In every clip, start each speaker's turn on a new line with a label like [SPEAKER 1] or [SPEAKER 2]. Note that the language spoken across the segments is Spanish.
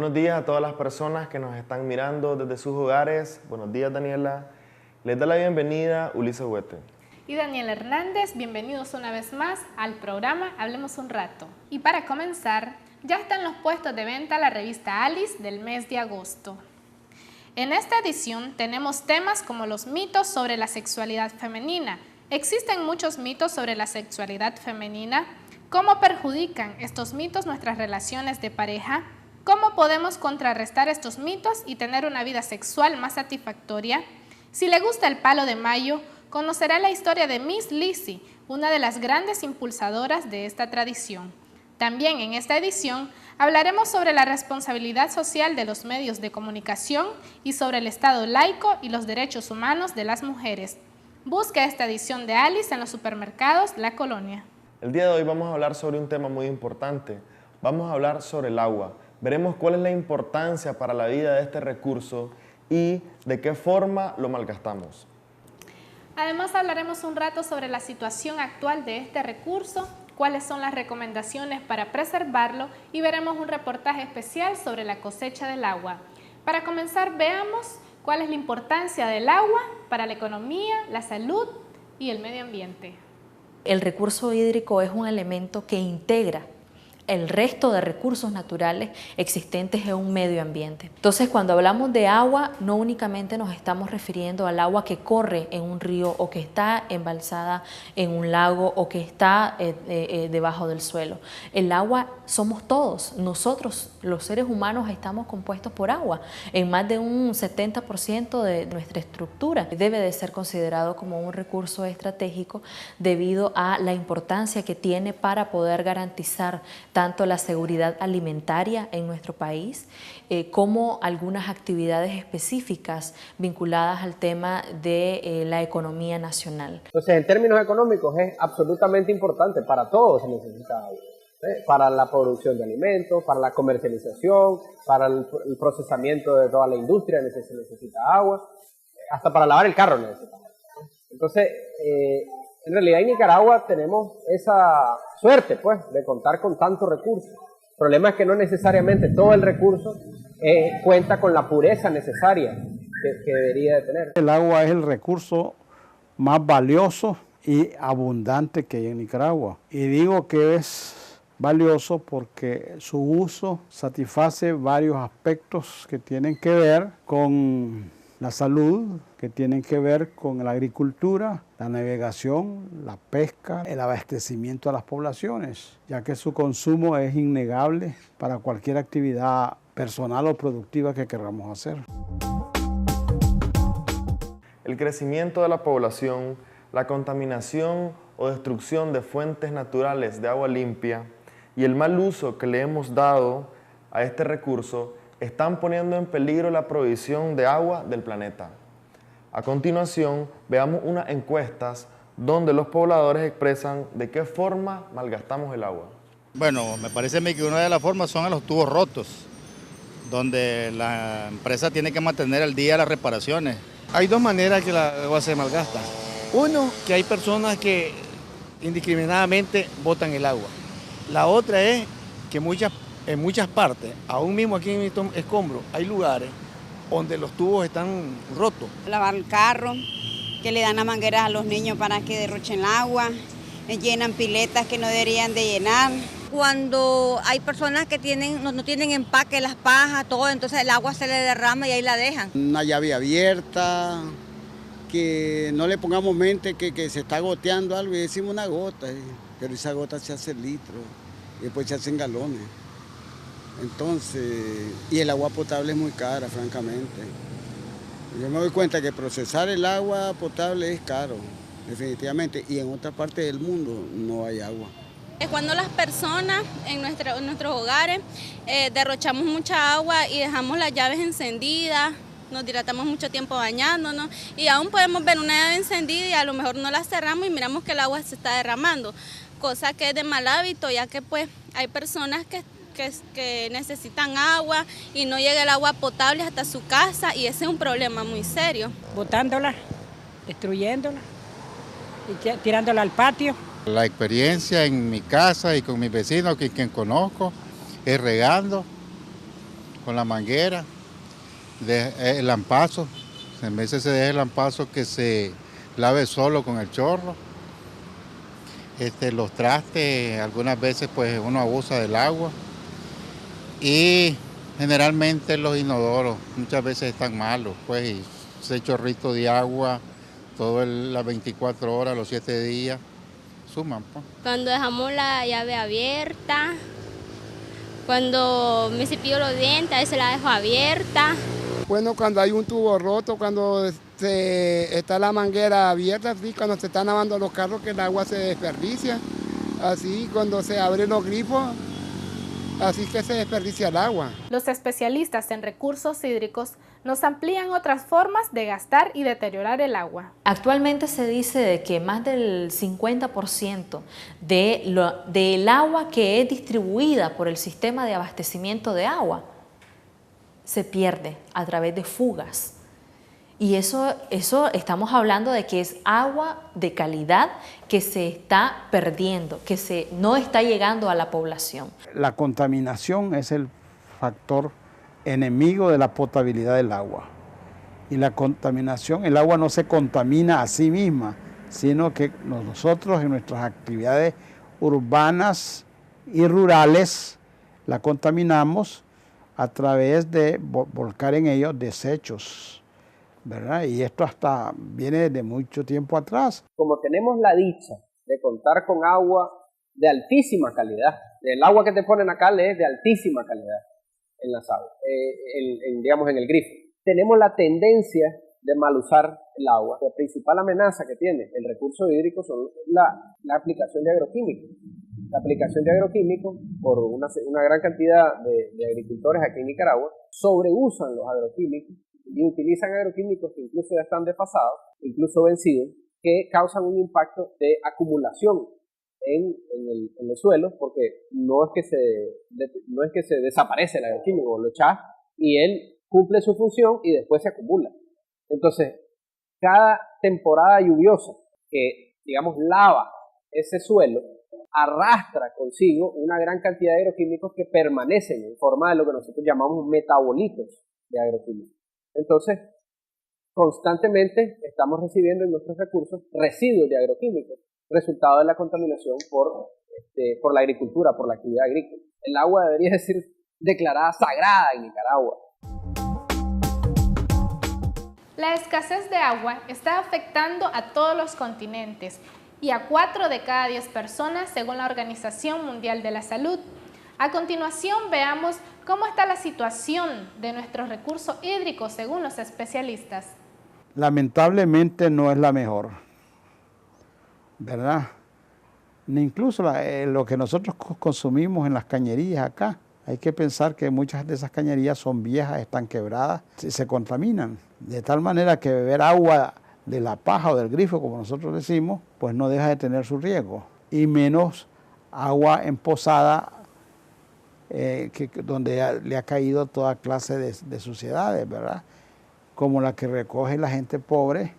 [SPEAKER 1] Buenos días a todas las personas que nos están mirando desde sus hogares. Buenos días, Daniela. Les da la bienvenida Ulises Huete.
[SPEAKER 2] Y Daniela Hernández, bienvenidos una vez más al programa Hablemos un rato. Y para comenzar, ya están los puestos de venta la revista Alice del mes de agosto. En esta edición tenemos temas como los mitos sobre la sexualidad femenina. Existen muchos mitos sobre la sexualidad femenina. ¿Cómo perjudican estos mitos nuestras relaciones de pareja? ¿Cómo podemos contrarrestar estos mitos y tener una vida sexual más satisfactoria? Si le gusta el palo de mayo, conocerá la historia de Miss Lizzy, una de las grandes impulsadoras de esta tradición. También en esta edición hablaremos sobre la responsabilidad social de los medios de comunicación y sobre el Estado laico y los derechos humanos de las mujeres. Busque esta edición de Alice en los supermercados La Colonia.
[SPEAKER 1] El día de hoy vamos a hablar sobre un tema muy importante. Vamos a hablar sobre el agua. Veremos cuál es la importancia para la vida de este recurso y de qué forma lo malgastamos.
[SPEAKER 2] Además hablaremos un rato sobre la situación actual de este recurso, cuáles son las recomendaciones para preservarlo y veremos un reportaje especial sobre la cosecha del agua. Para comenzar, veamos cuál es la importancia del agua para la economía, la salud y el medio ambiente.
[SPEAKER 3] El recurso hídrico es un elemento que integra el resto de recursos naturales existentes en un medio ambiente. Entonces, cuando hablamos de agua, no únicamente nos estamos refiriendo al agua que corre en un río o que está embalsada en un lago o que está debajo del suelo. El agua somos todos. Nosotros, los seres humanos, estamos compuestos por agua. En más de un 70% de nuestra estructura debe de ser considerado como un recurso estratégico debido a la importancia que tiene para poder garantizar tanto la seguridad alimentaria en nuestro país como algunas actividades específicas vinculadas al tema de la economía nacional.
[SPEAKER 4] Entonces, en términos económicos es absolutamente importante, para todos se necesita agua, para la producción de alimentos, para la comercialización, para el procesamiento de toda la industria se necesita agua, hasta para lavar el carro necesita agua. Entonces, en realidad en Nicaragua tenemos esa suerte, pues, de contar con tantos recursos. El problema es que no necesariamente todo el recurso cuenta con la pureza necesaria que debería de tener.
[SPEAKER 5] El agua es el recurso más valioso y abundante que hay en Nicaragua. Y digo que es valioso porque su uso satisface varios aspectos que tienen que ver con la salud, que tienen que ver con la agricultura, la navegación, la pesca, el abastecimiento a las poblaciones, ya que su consumo es innegable para cualquier actividad personal o productiva que queramos hacer.
[SPEAKER 1] El crecimiento de la población, la contaminación o destrucción de fuentes naturales de agua limpia y el mal uso que le hemos dado a este recurso están poniendo en peligro la provisión de agua del planeta. A continuación, veamos unas encuestas donde los pobladores expresan de qué forma malgastamos el agua.
[SPEAKER 6] Bueno, me parece a mí que una de las formas son a los tubos rotos, donde la empresa tiene que mantener al día las reparaciones.
[SPEAKER 7] Hay dos maneras que la agua se malgasta. Uno, que hay personas que indiscriminadamente botan el agua. La otra es que en muchas partes, aún mismo aquí en mi escombro, hay lugares donde los tubos están rotos.
[SPEAKER 8] Lavar el carro, que le dan las mangueras a los niños para que derrochen agua, llenan piletas que no deberían de llenar.
[SPEAKER 9] Cuando hay personas que no tienen empaque, las pajas, todo, entonces el agua se le derrama y ahí la dejan.
[SPEAKER 10] Una llave abierta, que no le pongamos mente que se está goteando algo y decimos una gota, pero esa gota se hace litros y después se hacen galones. Entonces, y el agua potable es muy cara, francamente. Yo me doy cuenta que procesar el agua potable es caro, definitivamente, y en otras partes del mundo no hay agua.
[SPEAKER 11] Cuando las personas en nuestros hogares derrochamos mucha agua y dejamos las llaves encendidas, nos dilatamos mucho tiempo bañándonos y aún podemos ver una llave encendida y a lo mejor no la cerramos y miramos que el agua se está derramando, cosa que es de mal hábito, ya que pues hay personas que necesitan agua y no llega el agua potable hasta su casa y ese es un problema muy serio.
[SPEAKER 12] Botándola, destruyéndola y tirándola al patio.
[SPEAKER 6] La experiencia en mi casa y con mis vecinos, quien conozco, es regando con la manguera, el lampazo, a veces se deja el lampazo que se lave solo con el chorro. Los trastes, algunas veces pues uno abusa del agua y generalmente los inodoros muchas veces están malos, pues y ese chorrito de agua todas las 24 horas, los 7 días, suman. Pues.
[SPEAKER 11] Cuando dejamos la llave abierta, cuando me cepillo los dientes, a veces la dejo abierta.
[SPEAKER 13] Bueno, cuando hay un tubo roto, cuando está la manguera abierta, así, cuando se están lavando los carros que el agua se desperdicia, así cuando se abren los grifos, así que se desperdicia el agua.
[SPEAKER 2] Los especialistas en recursos hídricos nos amplían otras formas de gastar y deteriorar el agua.
[SPEAKER 3] Actualmente se dice de que más del 50% del agua que es distribuida por el sistema de abastecimiento de agua se pierde a través de fugas. Y eso estamos hablando de que es agua de calidad que se está perdiendo, que no está llegando a la población.
[SPEAKER 5] La contaminación es el factor enemigo de la potabilidad del agua. Y la contaminación, el agua no se contamina a sí misma, sino que nosotros en nuestras actividades urbanas y rurales la contaminamos a través de volcar en ellos desechos, ¿verdad? Y esto hasta viene de mucho tiempo atrás.
[SPEAKER 4] Como tenemos la dicha de contar con agua de altísima calidad, el agua que te ponen acá es de altísima calidad en las aguas, digamos en el grifo, tenemos la tendencia de mal usar el agua. La principal amenaza que tiene el recurso hídrico son la aplicación de agroquímicos. La aplicación de agroquímicos por una gran cantidad de agricultores aquí en Nicaragua sobreusan los agroquímicos y utilizan agroquímicos que incluso ya están desfasados, incluso vencidos, que causan un impacto de acumulación en el suelo, porque no es que se desaparece el agroquímico, lo echas y él cumple su función y después se acumula. Entonces, cada temporada lluviosa que, digamos, lava ese suelo, arrastra consigo una gran cantidad de agroquímicos que permanecen en forma de lo que nosotros llamamos metabolitos de agroquímicos. Entonces, constantemente estamos recibiendo en nuestros recursos residuos de agroquímicos, resultado de la contaminación por la agricultura, por la actividad agrícola. El agua debería ser declarada sagrada en Nicaragua.
[SPEAKER 2] La escasez de agua está afectando a todos los continentes y a 4 de cada 10 personas según la Organización Mundial de la Salud. A continuación veamos cómo está la situación de nuestros recursos hídricos según los especialistas.
[SPEAKER 5] Lamentablemente no es la mejor, ¿verdad? Ni incluso lo que nosotros consumimos en las cañerías acá. Hay que pensar que muchas de esas cañerías son viejas, están quebradas, se contaminan. De tal manera que beber agua de la paja o del grifo, como nosotros decimos, pues no deja de tener su riesgo. Y menos agua emposada, donde le ha caído toda clase de suciedades, ¿verdad? Como la que recoge la gente pobre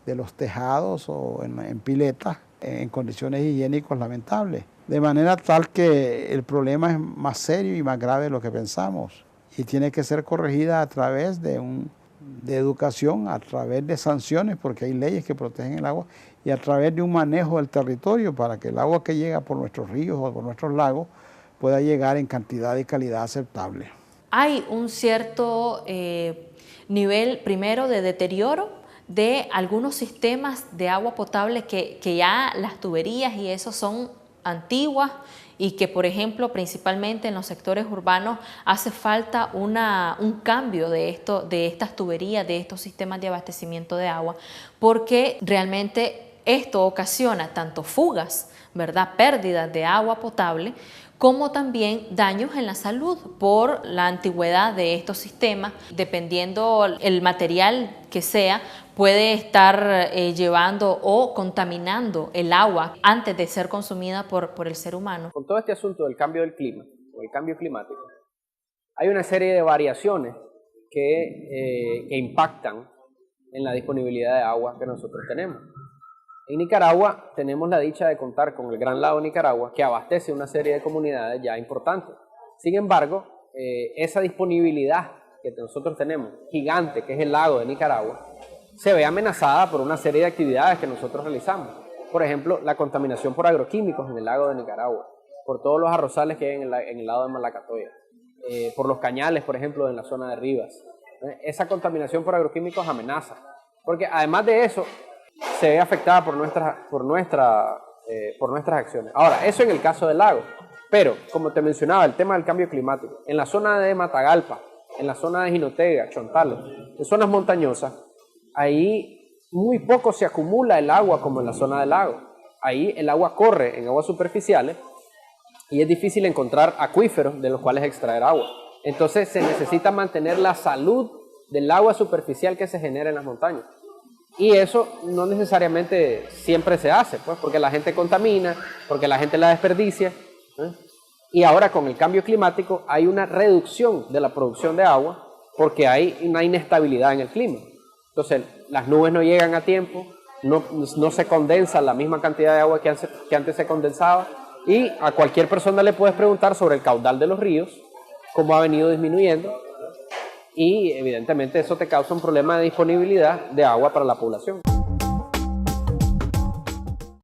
[SPEAKER 5] de los tejados o en piletas, en condiciones higiénicas lamentables. De manera tal que el problema es más serio y más grave de lo que pensamos. Y tiene que ser corregida a través de educación, a través de sanciones, porque hay leyes que protegen el agua, y a través de un manejo del territorio para que el agua que llega por nuestros ríos o por nuestros lagos pueda llegar en cantidad y calidad aceptable.
[SPEAKER 3] Hay un cierto nivel, primero, de deterioro de algunos sistemas de agua potable que ya las tuberías y eso son antiguas y que, por ejemplo, principalmente en los sectores urbanos hace falta un cambio de estas tuberías, de estos sistemas de abastecimiento de agua, porque realmente esto ocasiona tanto fugas, ¿verdad?, pérdidas de agua potable, como también daños en la salud por la antigüedad de estos sistemas. Dependiendo el material que sea, puede estar llevando o contaminando el agua antes de ser consumida por el ser humano.
[SPEAKER 4] Con todo este asunto del cambio del clima, o el cambio climático, hay una serie de variaciones que impactan en la disponibilidad de agua que nosotros tenemos. En Nicaragua tenemos la dicha de contar con el Gran Lago Nicaragua, que abastece una serie de comunidades ya importantes. Sin embargo, esa disponibilidad que nosotros tenemos, gigante, que es el lago de Nicaragua, se ve amenazada por una serie de actividades que nosotros realizamos. Por ejemplo, la contaminación por agroquímicos en el lago de Nicaragua, por todos los arrozales que hay en el lado de Malacatoya, por los cañales, por ejemplo, en la zona de Rivas. Esa contaminación por agroquímicos amenaza, porque además de eso, se ve afectada por nuestras acciones. Ahora, eso en el caso del lago, pero como te mencionaba, el tema del cambio climático, en la zona de Matagalpa, en la zona de Jinotega, Chontales, en zonas montañosas, ahí muy poco se acumula el agua como en la zona del lago. Ahí el agua corre en aguas superficiales y es difícil encontrar acuíferos de los cuales extraer agua. Entonces se necesita mantener la salud del agua superficial que se genera en las montañas. Y eso no necesariamente siempre se hace, pues, porque la gente contamina, porque la gente la desperdicia, ¿eh? Y ahora con el cambio climático hay una reducción de la producción de agua porque hay una inestabilidad en el clima. Entonces las nubes no llegan a tiempo, no se condensa la misma cantidad de agua que antes se condensaba, y a cualquier persona le puedes preguntar sobre el caudal de los ríos, cómo ha venido disminuyendo, y evidentemente eso te causa un problema de disponibilidad de agua para la población.